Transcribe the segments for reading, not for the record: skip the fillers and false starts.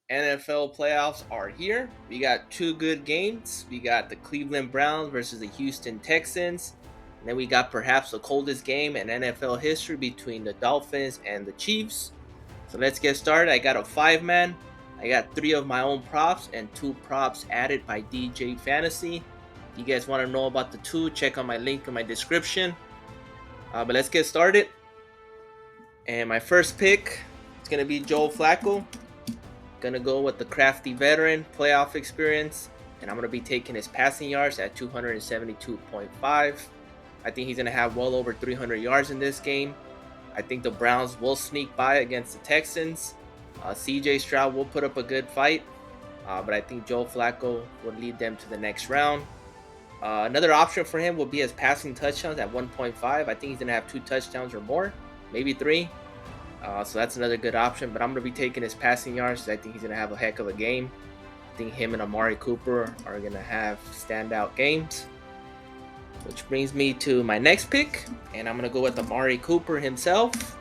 NFL playoffs are here. We got two good games. We got the Cleveland Browns versus the Houston Texans. And then we got perhaps the coldest game in NFL history between the Dolphins and the Chiefs. So let's get started. I got a 5-man. I got 3 of my own props and 2 props added by DJ Fantasy. If you guys want to know about the 2, check out my link in my description. But let's get started. And my first pick is going to be Joe Flacco. Gonna go with the crafty veteran, playoff experience, and I'm gonna be taking his passing yards at 272.5. I think he's gonna have well over 300 yards in this game. I think the Browns will sneak by against the Texans. CJ Stroud will put up a good fight, but I think Joe Flacco will lead them to the next round. Another option for him will be his passing touchdowns at 1.5. I think he's gonna have 2 touchdowns or more, maybe 3. So that's another good option, but I'm going to be taking his passing yards. I think he's going to have a heck of a game. I think him and Amari Cooper are going to have standout games. Which brings me to my next pick, and I'm going to go with Amari Cooper himself.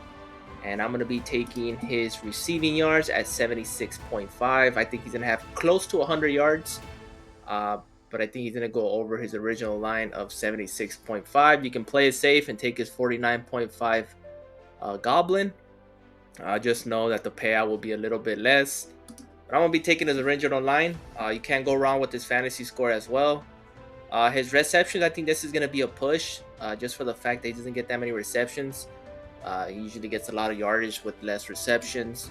And I'm going to be taking his receiving yards at 76.5. I think he's going to have close to 100 yards, but I think he's going to go over his original line of 76.5. You can play it safe and take his 49.5 Goblin. Just know that the payout will be a little bit less. But I'm going to be taking his original line. You can't go wrong with his fantasy score as well. His receptions, I think this is going to be a push. Just for the fact that he doesn't get that many receptions. He usually gets a lot of yardage with less receptions.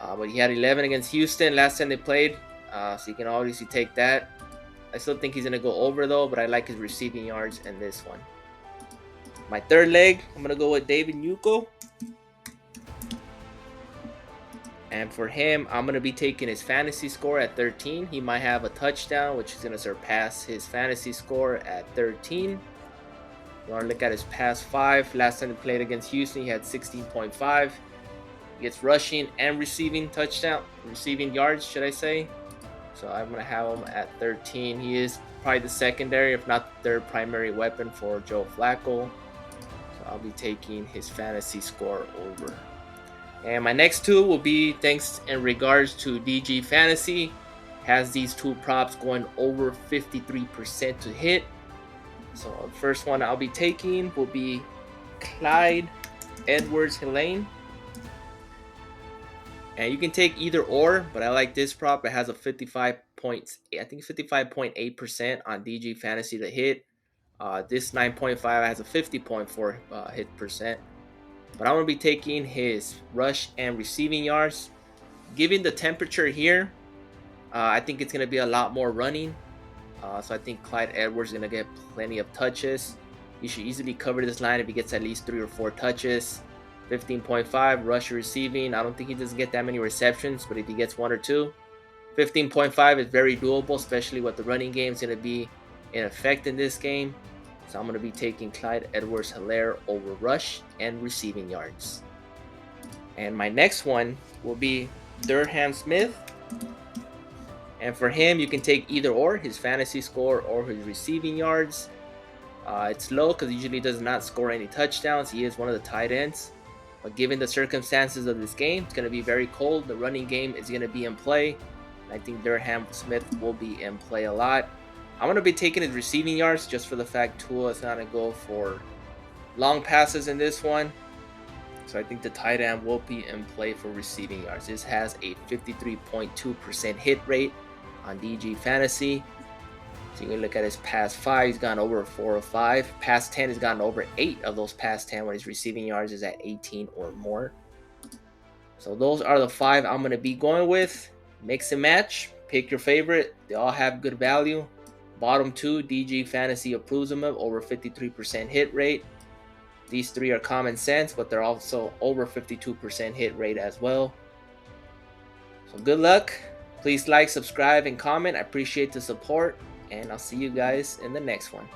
But he had 11 against Houston last time they played. So you can obviously take that. I still think he's going to go over though. But I like his receiving yards in this one. My third leg, I'm going to go with David Njoku. And for him, I'm going to be taking his fantasy score at 13. He might have a touchdown, which is going to surpass his fantasy score at 13. You want to look at his past 5. Last time he played against Houston, he had 16.5. He gets rushing and receiving yards, should I say. So I'm going to have him at 13. He is probably the secondary, if not the third primary weapon for Joe Flacco. So I'll be taking his fantasy score over. And my next 2 will be thanks in regards to DG Fantasy. Has these 2 props going over 53% to hit. So the first one I'll be taking will be Clyde EdwardsHelaire. And you can take either or, but I like this prop. It has a 55.8% on DG Fantasy to hit. This 9.5 has a 50.4 hit percent. But I'm going to be taking his rush and receiving yards. Given the temperature here, I think it's going to be a lot more running. So I think Clyde Edwards is going to get plenty of touches. He should easily cover this line if he gets at least 3 or 4 touches. 15.5 rush receiving. I don't think he doesn't get that many receptions, but if he gets 1 or 2, 15.5 is very doable, especially with the running game is going to be in effect in this game. So I'm going to be taking Clyde EdwardsHelaire over rush and receiving yards. And my next one will be Durham Smith. And for him, you can take either or, his fantasy score or his receiving yards. It's low because he usually does not score any touchdowns. He is one of the tight ends. But given the circumstances of this game, it's going to be very cold. The running game is going to be in play. I think Durham Smith will be in play a lot. I'm going to be taking his receiving yards just for the fact Tua is not going to go for long passes in this one. So I think the tight end will be in play for receiving yards. This has a 53.2% hit rate on DG Fantasy. So you can look at his past 5. He's gone over 4 or 5. Past 10, he's gotten over 8 of those past 10 when his receiving yards is at 18 or more. So those are the 5 I'm going to be going with. Mix and match. Pick your favorite. They all have good value. Bottom 2, DG Fantasy approves them of over 53% hit rate. These 3 are common sense, but they're also over 52% hit rate as well. So good luck. Please like, subscribe, and comment. I appreciate the support, and I'll see you guys in the next one.